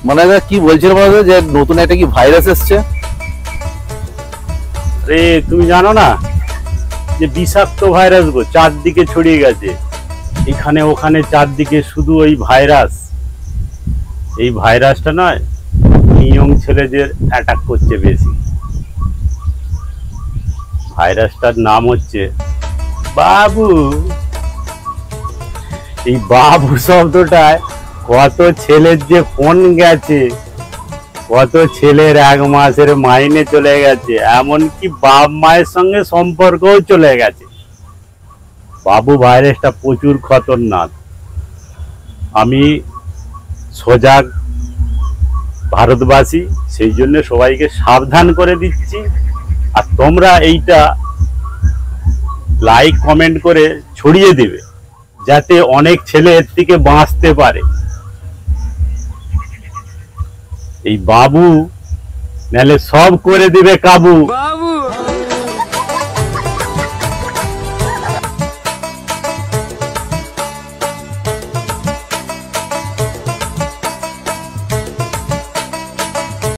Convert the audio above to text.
মানে কি বলছিল বলতো যে নতুন একটা কি ভাইরাস এসছে? আরে তুমি জানো না যে বিষাক্ত ভাইরাস গো, চারদিকে ছড়িয়ে গেছে, এখানে ওখানে চারদিকে শুধু ওই ভাইরাস। এই ভাইরাসটা নয়, ইয়ং ছেলেদের অ্যাটাক করছে বেশি। ভাইরাসটার নাম হচ্ছে বাবু। এই বাবু শব্দটায় কত ছেলের যে ফোন গেছে, কত ছেলের 1 মাসের মাইনে চলে গেছে, এমনকি বাপ মায়ের সঙ্গে সম্পর্কও চলে গেছে। বাবু ভাইরাসটা প্রচুর খতরনাক। আমি সজাগ ভারতবাসী, সেই জন্য সবাইকে সাবধান করে দিচ্ছি। আর তোমরা এইটা লাইক কমেন্ট করে ছড়িয়ে দেবে, যাতে অনেক ছেলে এর থেকে বাঁচতে পারে। এই বাবু নাহলে সব করে দিবে কাবু।